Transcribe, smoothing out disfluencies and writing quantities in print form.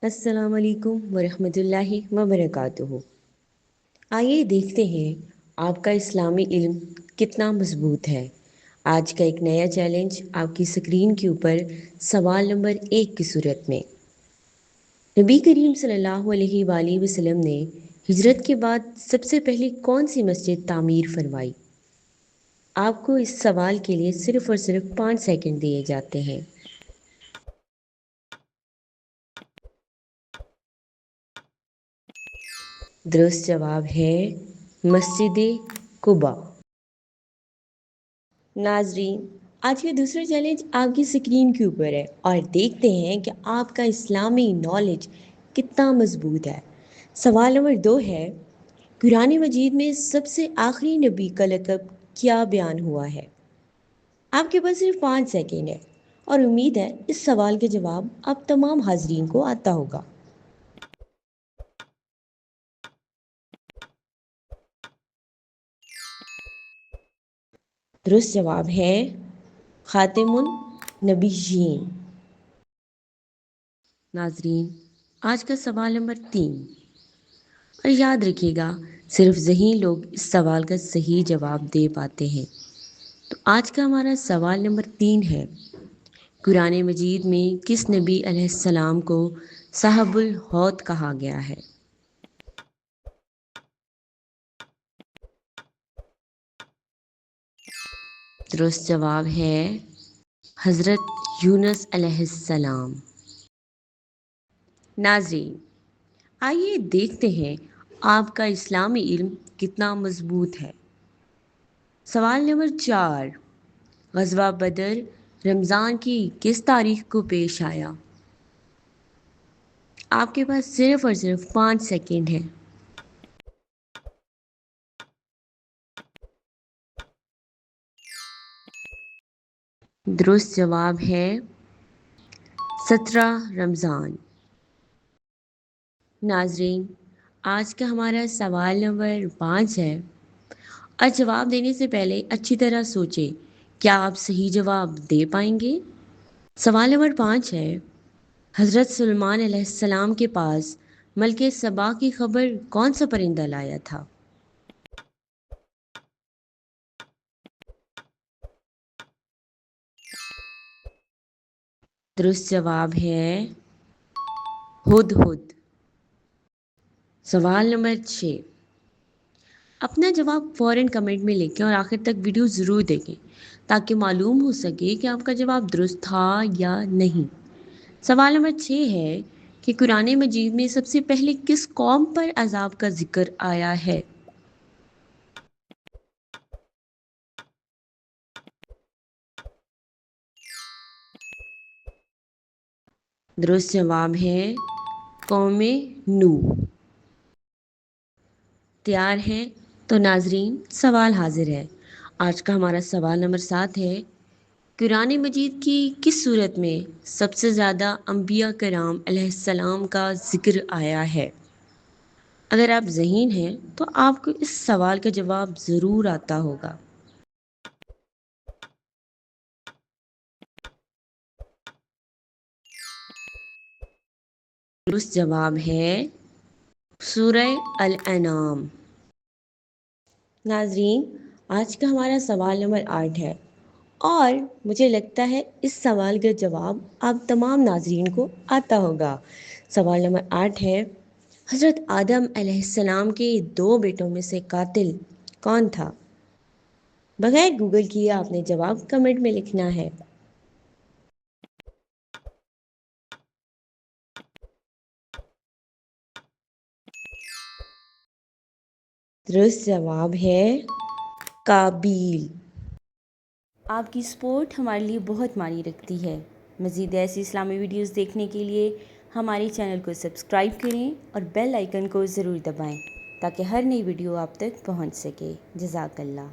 السلام علیکم ورحمۃ اللہ وبرکاتہ۔ آئیے دیکھتے ہیں آپ کا اسلامی علم کتنا مضبوط ہے۔ آج کا ایک نیا چیلنج آپ کی اسکرین کے اوپر سوال نمبر 1 کی صورت میں۔ نبی کریم صلی اللہ علیہ وآلہ وسلم نے ہجرت کے بعد سب سے پہلے کون سی مسجد تعمیر فرمائی؟ آپ کو اس سوال کے لیے صرف اور صرف 5 سیکنڈ دیے جاتے ہیں۔ درست جواب ہے مسجد قباء۔ ناظرین، آج کا دوسرا چیلنج آپ کی اسکرین کے اوپر ہے اور دیکھتے ہیں کہ آپ کا اسلامی نالج کتنا مضبوط ہے۔ سوال نمبر 2 ہے، قرآن مجید میں سب سے آخری نبی کا لقب کیا بیان ہوا ہے؟ آپ کے پاس صرف 5 سیکنڈ ہے اور امید ہے اس سوال کا جواب آپ تمام حاضرین کو آتا ہوگا۔ درست جواب ہے خاتم النبیین۔ ناظرین، آج کا سوال نمبر 3، اور یاد رکھیے گا صرف ذہین لوگ اس سوال کا صحیح جواب دے پاتے ہیں۔ تو آج کا ہمارا سوال نمبر 3 ہے، قرآن مجید میں کس نبی علیہ السلام کو صاحب الحوت کہا گیا ہے؟ درست جواب ہے حضرت یونس علیہ السلام۔ ناظرین، آئیے دیکھتے ہیں آپ کا اسلامی علم کتنا مضبوط ہے۔ سوال نمبر 4، غزوہ بدر رمضان کی کس تاریخ کو پیش آیا؟ آپ کے پاس صرف اور صرف 5 سیکنڈ ہے۔ درست جواب ہے 17 رمضان۔ ناظرین، آج کا ہمارا سوال نمبر 5 ہے، اور جواب دینے سے پہلے اچھی طرح سوچیں، کیا آپ صحیح جواب دے پائیں گے؟ سوال نمبر 5 ہے، حضرت سلیمان علیہ السلام کے پاس ملک سبا کی خبر کون سا پرندہ لایا تھا؟ درست جواب ہے ہدہد۔ سوال نمبر 6، اپنا جواب فوراً کمنٹ میں لکھیں اور آخر تک ویڈیو ضرور دیکھیں تاکہ معلوم ہو سکے کہ آپ کا جواب درست تھا یا نہیں۔ سوال نمبر 6 ہے کہ قرآن مجید میں سب سے پہلے کس قوم پر عذاب کا ذکر آیا ہے؟ درست جواب ہے قوم نوح۔ تیار ہیں؟ تو ناظرین، سوال حاضر ہے۔ آج کا ہمارا سوال نمبر 7 ہے، قرآن مجید کی کس صورت میں سب سے زیادہ انبیاء کرام علیہ السلام کا ذکر آیا ہے؟ اگر آپ ذہین ہیں تو آپ کو اس سوال کا جواب ضرور آتا ہوگا۔ درست جواب ہے سورہ الانعام۔ ناظرین، آج کا ہمارا سوال نمبر 8 ہے، اور مجھے لگتا ہے اس سوال کا جواب آپ تمام ناظرین کو آتا ہوگا۔ سوال نمبر 8 ہے، حضرت آدم علیہ السلام کے 2 بیٹوں میں سے قاتل کون تھا؟ بغیر گوگل کیے آپ نے جواب کمنٹ میں لکھنا ہے۔ درست جواب ہے قابیل۔ آپ کی سپورٹ ہمارے لیے بہت معنی رکھتی ہے۔ مزید ایسی اسلامی ویڈیوز دیکھنے کے لیے ہمارے چینل کو سبسکرائب کریں اور بیل آئیکن کو ضرور دبائیں تاکہ ہر نئی ویڈیو آپ تک پہنچ سکے۔ جزاک اللہ۔